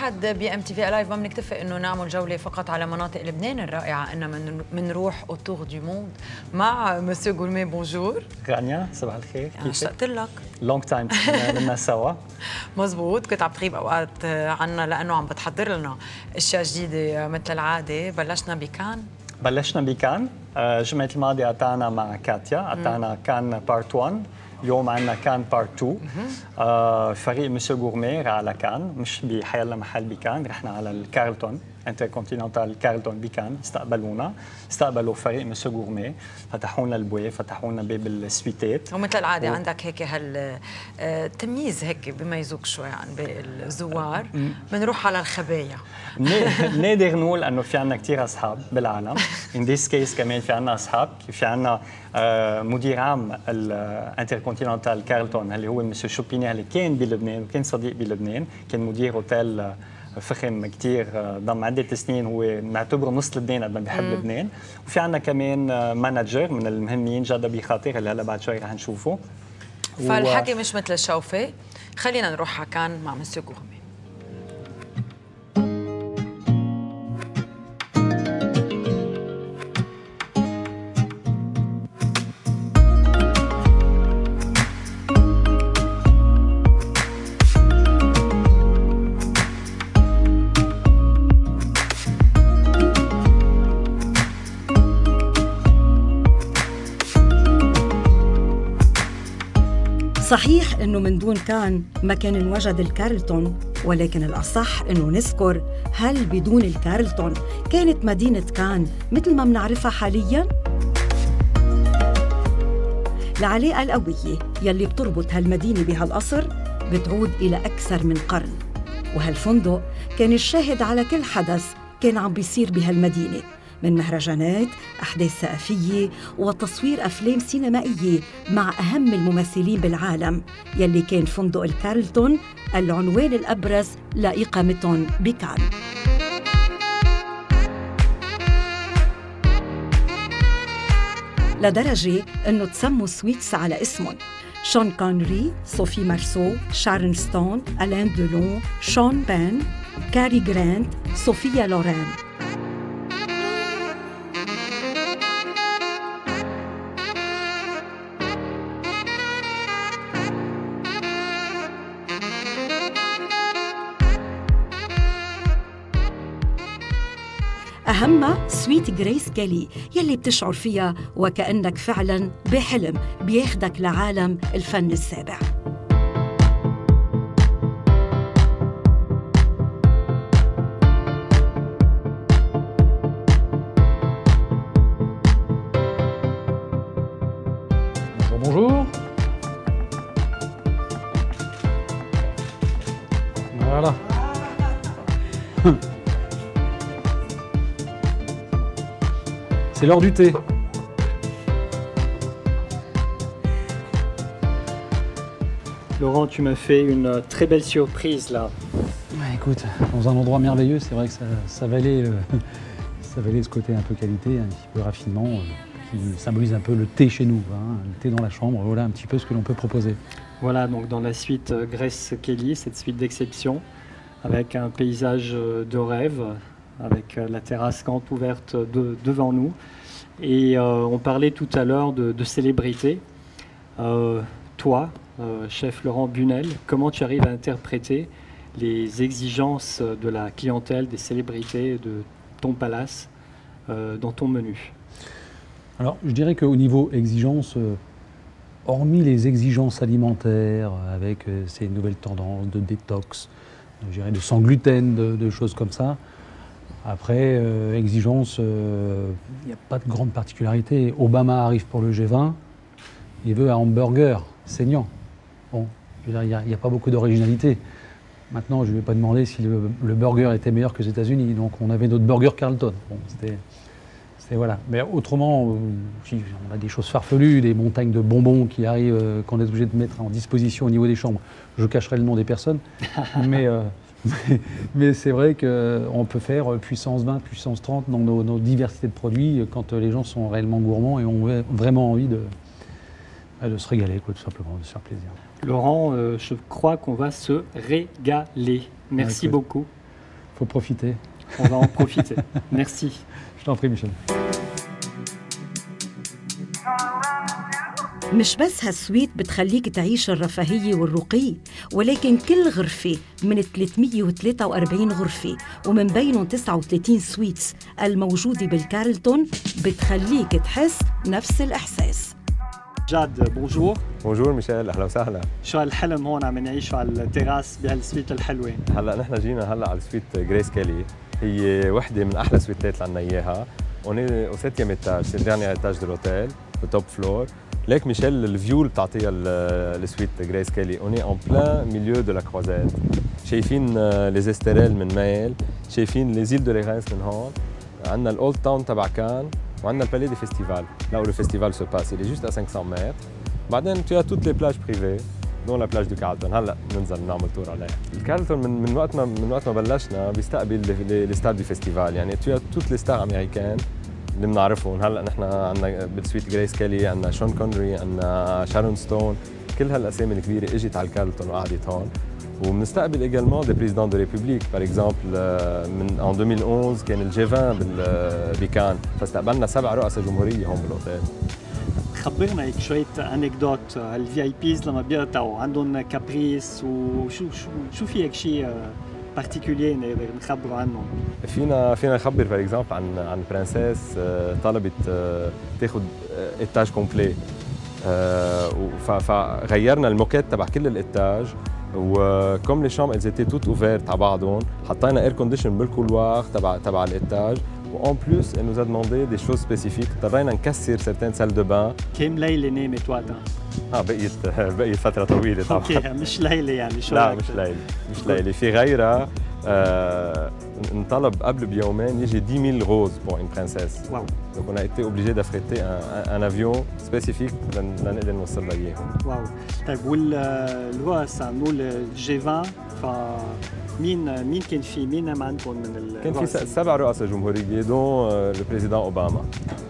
واحد بي ام تي في لايف ما بنكتفي انه نعمل جوله فقط على مناطق لبنان الرائعه، انما بنروح اوتور دو موند مع مسيو غورمي. بونجور رانيا، صباح الخير. كيفك؟ اشتقت لك. لونج تايم لنا سوا. مزبوط، كنت عم تغيب اوقات عنا لانه عم بتحضر لنا اشياء جديده مثل العاده. بلشنا بكان الجمعة الماضية قطعنا مع كاتيا، قطعنا كان بارت 1. اليوم عندنا كان بارت 2. فريق مسيو غورمي راح على كان، مش بحيلا محل بكان، رحنا على الكارلتون انتركونتيننتال كارلتون بكان. استقبلوا فريق مسيو غورمي، فتحوا لنا البواب، فتحوا لنا باب السويتات. ومثل العاده عندك هيك هالتمييز هيك بيميزوك شوي عن باقي الزوار. بنروح على الخبايا. نقدر نقول انه في عندنا كثير اصحاب بالعالم. ان ذيس كيس كمان في عندنا اصحاب، في عندنا مدير عام الانتركونتيننتال كارلتون اللي هو مسيو شوبيني، اللي كان بلبنان وكان صديق بلبنان، كان مدير اوتيل فخم كثير ضم عدة سنين، هو نعتبره نص لبنان قد ما بيحب لبنان. وفي عندنا كمان مانجر من المهمين جدا بخاطر اللي هلا بعد شوي رح نشوفه. فالحكي مش مثل الشوفه. خلينا نروح على كان مع مسيو غورمي. صحيح إنه من دون كان ما كان انوجد الكارلتون، ولكن الأصح إنه نذكر هل بدون الكارلتون كانت مدينة كان مثل ما بنعرفها حالياً؟ العلاقة القوية يلي بتربط هالمدينة بهالقصر بتعود إلى أكثر من قرن، وهالفندق كان الشاهد على كل حدث كان عم بيصير بهالمدينة، من مهرجانات، أحداث ثقافية، وتصوير أفلام سينمائية مع أهم الممثلين بالعالم، يلي كان فندق الكارلتون العنوان الأبرز لإقامتهم بكان. لدرجة أنه تسموا سويتس على اسمهم: شون كونري، صوفي مارسو، شارون ستون، ألان دولون، شون بان، كاري جرانت، صوفيا لوران. أهمها سويت غريس كيلي يلي بتشعر فيها وكأنك فعلاً بحلم بياخدك لعالم الفن السابع. Bonjour. Voilà. C'est l'heure du thé. Laurent, tu m'as fait une très belle surprise là. Ouais, écoute, dans un endroit merveilleux, c'est vrai que ça valait ce côté un peu qualité, un petit peu raffinement, qui symbolise un peu le thé chez nous, hein, le thé dans la chambre. Voilà un petit peu ce que l'on peut proposer. Voilà, donc dans la suite Grace Kelly, cette suite d'exception, avec un paysage de rêve, avec la terrasse grande ouverte devant nous. Et on parlait tout à l'heure de célébrité. Toi, chef Laurent Bunel, comment tu arrives à interpréter les exigences de la clientèle, des célébrités de ton palace dans ton menu? Alors, je dirais qu'au niveau exigence, hormis les exigences alimentaires, avec ces nouvelles tendances de détox, je dirais de sans gluten, de choses comme ça, après, exigence, il n'y a pas de grande particularité. Obama arrive pour le G20, il veut un hamburger saignant. Bon, il n'y a pas beaucoup d'originalité. Maintenant, je ne vais pas demander si le burger était meilleur que aux États-Unis. Donc, on avait notre burger Carlton. Bon, c'était voilà. Mais autrement, on a des choses farfelues, des montagnes de bonbons qui arrivent qu'on est obligé de mettre en disposition au niveau des chambres. Je cacherai le nom des personnes, mais c'est vrai qu'on peut faire puissance 20, puissance 30 dans nos diversités de produits quand les gens sont réellement gourmands et ont vraiment envie de se régaler, quoi, tout simplement, de se faire plaisir. Laurent, je crois qu'on va se régaler. Merci beaucoup. faut profiter. On va en profiter. Merci. Je t'en prie, Michel. مش بس هالسويت بتخليك تعيش الرفاهية والرقي، ولكن كل غرفة من 343 غرفة ومن بينهم 39 سويتس الموجودة بالكارلتون بتخليك تحس نفس الإحساس. جاد بونجور. بونجور ميشيل، اهلا وسهلا. شو هالحلم هون عم نعيشه على التراس بهالسويت الحلوة؟ هلا نحن جينا هلا على السويت غريس كيلي، هي وحده من احلى سويتات اللي عندنا اياها. On est au 7e étage, c'est le dernier étage de l'hôtel, le top floor. ليك ميشيل الفيو اللي بتعطيها السويت غريس كيلي، on est en plein milieu de la croisette. شايفين لي استريل من ميل، شايفين لي زيل دو ليغانس من هون، عندنا الاولد تاون تبع كان، وعندنا البالais des festivals, là où le festival se passe, il est juste à 500 mètres. بعدين tu as toutes les plages privées, dont la plage du Carlton. هلا ننزل نعمل تور عليها. الكارلتون من وقت ما بلشنا بيستقبل لي ستار دي فيستيفال، يعني tu as toutes les stars américaines اللي بنعرفهم. هلا نحن عندنا بالسويت غريس كيلي، عندنا شون كونري، عندنا شارون ستون، كل هالاسامي الكبيره اجت على الكارلتون وقعدت هون. وبنستقبل également des présidents de république. par exemple en 2011 كان الجي 20 بكان، فاستقبلنا 7 رؤساء جمهوريه هون بالاوتيل. خبرنا هيك شويه انكدوت، الفي اي بيز لما بيقطعوا عندهم كابريس، وشو في هيك شيء بارتيكولير نقدر نخبروا عنهم؟ فينا نخبر باغ اكزومبل عن برنسيس طلبت تاخذ ايتاج كومبلي، فغيرنا الموكيت تبع كل الايتاج، وكم لي شامبر elles étaient toutes ouvertes على بعضهم، حطينا اير كونديشن بالكولوار تبع الايتاج. وان بلوس elle nous a demandé des choses spécifiques، اضطرينا نكسر certaines salles de bain. كم ليله نامت وقتها؟ بقيت فتره طويله طبعا. اوكي، مش ليله يعني شو؟ لا مش ليله. في غيرها انطلب قبل بيومين يجي 10,000 غوز pour une princesse. واو. donc on a été obligé d'affréter un avion spécifique لنقدر نوصل لها اياه. واو. طيب والرؤساء نقول الجي 20، مين كان في؟ مين نام عندكم من الرؤساء؟ كان في 7 رؤساء جمهوريه دون البريزيدون اوباما.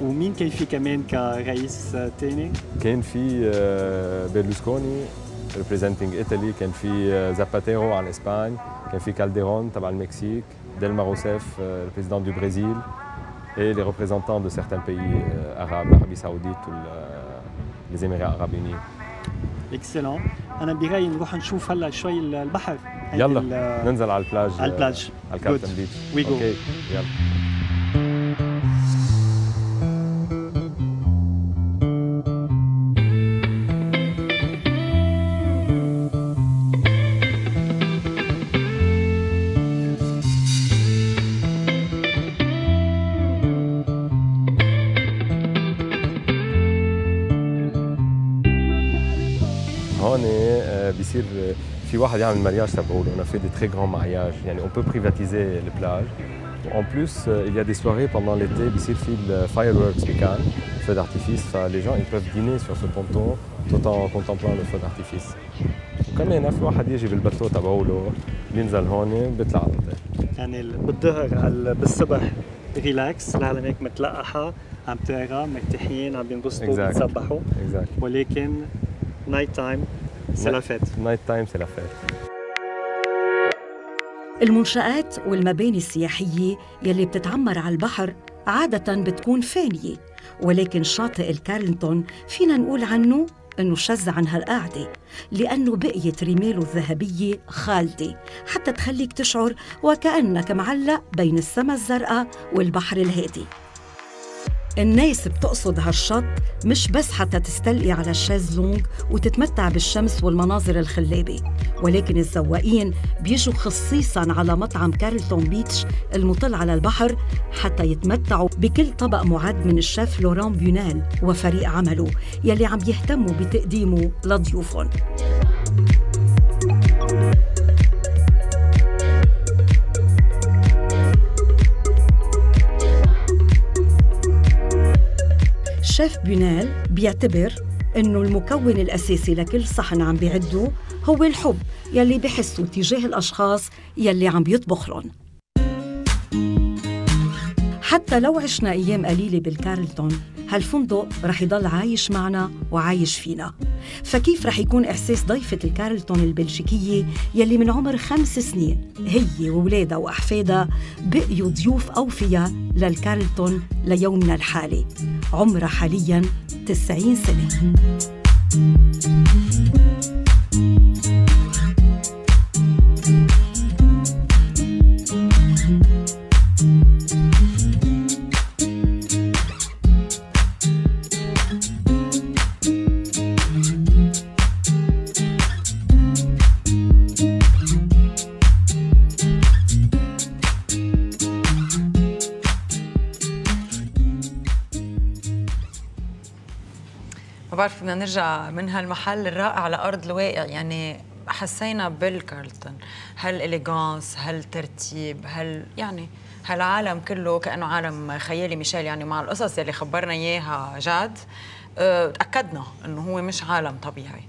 ومين كان في كمان كرئيس ثاني؟ كان في بيرلوسكوني representing ايطالي، كان في زاباتيرو عن اسبانيا، كان في كالديرون تبع المكسيك، ديلما روسيف البريزيدون دو برازيل، et les représentants de certains pays arabes, l'Arabie Saoudite ou les Émirats Arabes Unis. اكسلون. انا برايي نروح نشوف هلا شوي البحر. يلا ننزل على البلاج. على الكارلتون بيتش. وي جو. اوكي يلا. هون بيصير في واحد يعمل مارياج تبعوله، on a fait des très grands mariages، يعني on peut privatiser les plages. En plus, il y a des soirées pendant l'été بيصير في fireworks بكان، feux d'artifice، فلي gens ils peuvent dîner sur ce ponton tout en contemplant le feu d'artifice. وكمان في واحد يجي بالباتو تبعوله بينزل هون بيطلع على الأوتيل. يعني بالظهر بالصبح ريلاكس، العالم هيك متلقحه عم تقرا مرتاحين عم بينبسطوا بيتسبحوا، ولكن نايت تايم سي لا فيت. نايت تايم سي لا فيت. المنشآت والمباني السياحية يلي بتتعمر على البحر عادة بتكون فانية، ولكن شاطئ الكارلتون فينا نقول عنه إنه شذ عن هالقعدة، لأنه بقيت رماله الذهبية خالدة حتى تخليك تشعر وكأنك معلق بين السما الزرقاء والبحر الهادي. الناس بتقصد هالشط مش بس حتى تستلقي على الشازلونج وتتمتع بالشمس والمناظر الخلابة، ولكن الزواقين بيجوا خصيصاً على مطعم كارلتون بيتش المطل على البحر حتى يتمتعوا بكل طبق معد من الشيف لوران بيونال وفريق عمله يلي عم يهتموا بتقديمه لضيوفهم. الشيف بيونال بيعتبر إنه المكون الأساسي لكل صحن عم بيعده هو الحب يلي بيحسوا تجاه الأشخاص يلي عم بيطبخ لهم. حتى لو عشنا أيام قليلة بالكارلتون، هالفندق رح يضل عايش معنا وعايش فينا. فكيف رح يكون إحساس ضيفة الكارلتون البلجيكية يلي من عمر 5 سنين هي وولادها وأحفادها بقيوا ضيوف أوفياء للكارلتون ليومنا الحالي؟ عمرها حالياً 90 سنة. ما بعرف بدنا نرجع من هالمحل الرائع لأرض الواقع. يعني حسينا بالكارلتون هالإليغانس، هالترتيب، يعني هالعالم كله كأنه عالم خيالي ميشيل. يعني مع القصص يلي خبرنا إياها جاد تأكدنا إنه هو مش عالم طبيعي.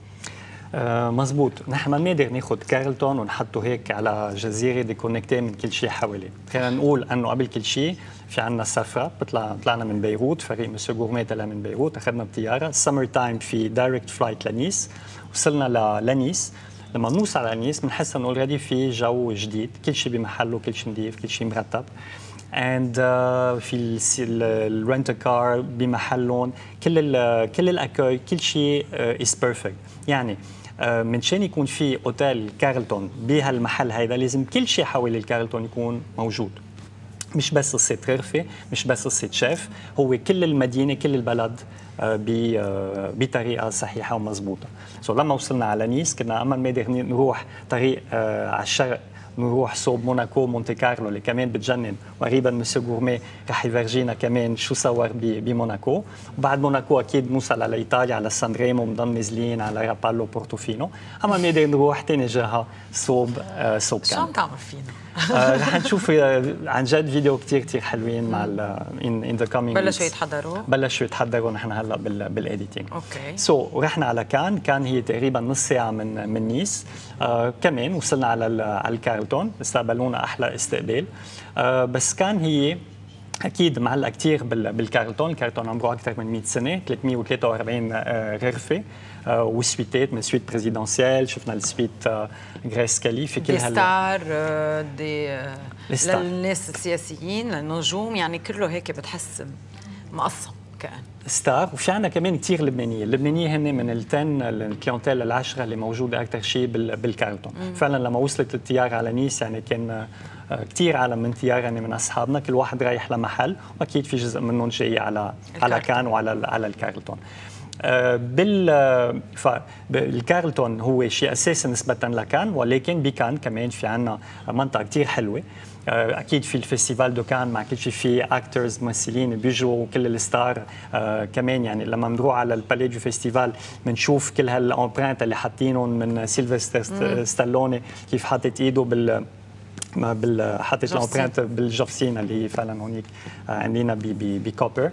مزبوط. نحن ما بنقدر ناخذ كارلتون ونحطه هيك على جزيره ديكونكتي من كل شيء حواليه. خلينا نقول انه قبل كل شيء في عندنا سفره، طلعنا من بيروت، فريق مسيو غورمي طلع من بيروت، اخذنا بطياره سمر تايم في دايركت فلايت لنيس، وصلنا لنيس. لما بنوصل على نيس بنحس انه اوريدي في جو جديد، كل شيء بمحله، كل شيء نظيف، كل شيء مرتب. and في الرنت كار بمحلهم، كل الاكوي، كل شيء is perfect. يعني من شان يكون في اوتيل كارلتون بهالمحل هيدا لازم كل شيء حول الكارلتون يكون موجود. مش بس قصة غرفة، مش بس قصة شيف، هو كل المدينة، كل البلد بطريقة صحيحة ومضبوطة. لما وصلنا على نيس كنا أما نقدر نروح طريق على الشرق، نروح صوب موناكو، مونتي كارلو اللي كمان بتجنن، وقريبا مسيو غورمي رح يفرجينا كمان شو صور بموناكو. وبعد موناكو اكيد نوصل على ايطاليا، على سان ريمو، بنضل نازلين على رابالو، بورتوفينو. اما بنقدر نروح ثاني جهه صوب كان. شو عم تعمل فينا؟ رح نشوف عن جد فيديو كثير حلوين مع ان ذا كامينج. بلشوا يتحضروا نحن هلا بالايديتنج. اوكي. ورحنا على كان هي تقريبا نص ساعه من نيس. كمان وصلنا على الكارلتون، استقبلونا احلى استقبال. بس كان هي اكيد معلقه كثير بالكارلتون. الكارلتون عمره اكثر من 100 سنه، 343 غرفه وسويتات، من سويت بريزيدنسيال، شفنا السويت غريس كالي، في كل ستار للناس السياسيين، للنجوم، يعني كله هيك بتحس مقسم كأن ستار. وفي عندنا كمان كثير اللبنانيه هن من الكليونتيل العشرة اللي موجوده اكثر شيء بالكارلتون. فعلا لما وصلت الطياره على نيس يعني كان كثير عالم من طياره من اصحابنا، كل واحد رايح لمحل، واكيد في جزء منهم جاي على كان وعلى الكارلتون. الكارلتون هو شيء اساسي نسبه لكان، ولكن بكان كمان في عندنا منطقه كثير حلوه. اكيد في الفيستيفال دو كان، مع كل شيء في اكترز، ممثلين بيجوا، كل الستار. كمان يعني لما بنروح على البالي دو فيستيفال بنشوف كل هالامبرانت اللي حاطينهم من سيلفستر ستالوني، كيف حاطط ايده حاطط الامبرانت بالجفسين اللي هي فعلا هونيك عندنا بكوبر.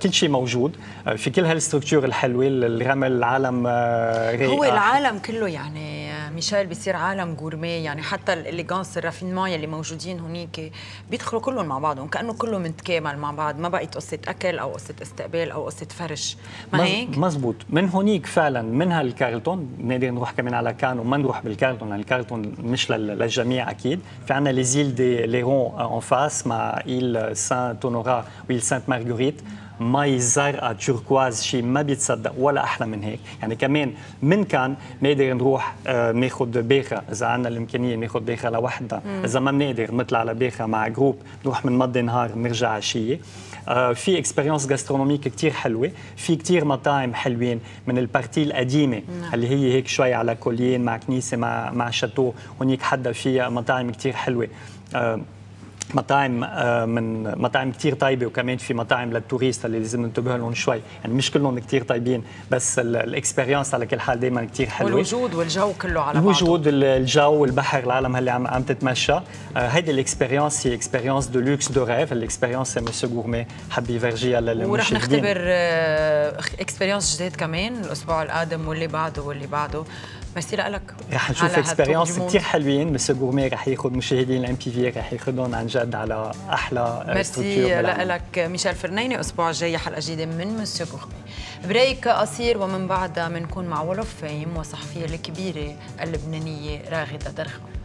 كل شيء موجود في كل هالستركتور الحلوه، الرمل، العالم رايق. هو العالم كله يعني ميشيل بيصير عالم غورمي. يعني حتى الاليغانس، الرافينمون اللي موجودين هونيك بيدخلوا كلهم مع بعضهم، كانه كله متكامل مع بعض، ما بقت قصه اكل او قصه استقبال او قصه فرش، ما هيك؟ مزبوط. من هونيك فعلا من هالكارلتون بنقدر نروح كمان على كان، وما نروح بالكارلتون، لان الكارلتون مش للجميع اكيد. في عندنا لي زيل دي ليرون ان فاس مع إيل سانت اونورا وإيل سانت مارغوريت، مي زرقاء توركواز، شيء ما بيتصدق ولا احلى من هيك. يعني كمان من كان بنقدر نروح ناخذ باخه اذا عندنا الامكانيه، ناخذ باخه لوحدنا. اذا ما بنقدر نطلع على باخه مع جروب، نروح من مضي نهار نرجع عشيه. في اكسبيرينس جاسترونوميك كثير حلوه، في كثير مطاعم حلوين من البارتي القديمه اللي هي هيك شوي على كولين، مع كنيسه، مع شاتو، هونيك حدا فيها مطاعم كثير حلوه. مطاعم من مطاعم كثير طيبه، وكمان في مطاعم للتوريست اللي لازم ننتبه لهم شوي، يعني مش كلهم كثير طيبين، بس الاكسبيرينس على كل حال دائما كثير حلوه. والوجود والجو كله على بعضه، الوجود، الجو، البحر، العالم اللي عم تتمشى. هيدي الاكسبيرينس هي اكسبيرينس دو لوكس دو ريف. الاكسبيرينس مسيو غورمي حب يفرجيها للمشاهدين. ورح نختبر اكسبيرينس جديد كمان الاسبوع القادم واللي بعده واللي بعده. ميرسي لك. رح نشوف اكسبيرينس كثير حلوين. مسيو غورمي رح ياخذ مشاهدين الام بي في، رح ياخذهم عن جد على احلى ميرسي لك ميشيل فرنيني. الاسبوع الجاي حلقه جديده من مسيو غورمي. بريك قصير ومن بعدها بنكون مع وول اوف فيم وصحفيه الكبيره اللبنانيه راغده درغام.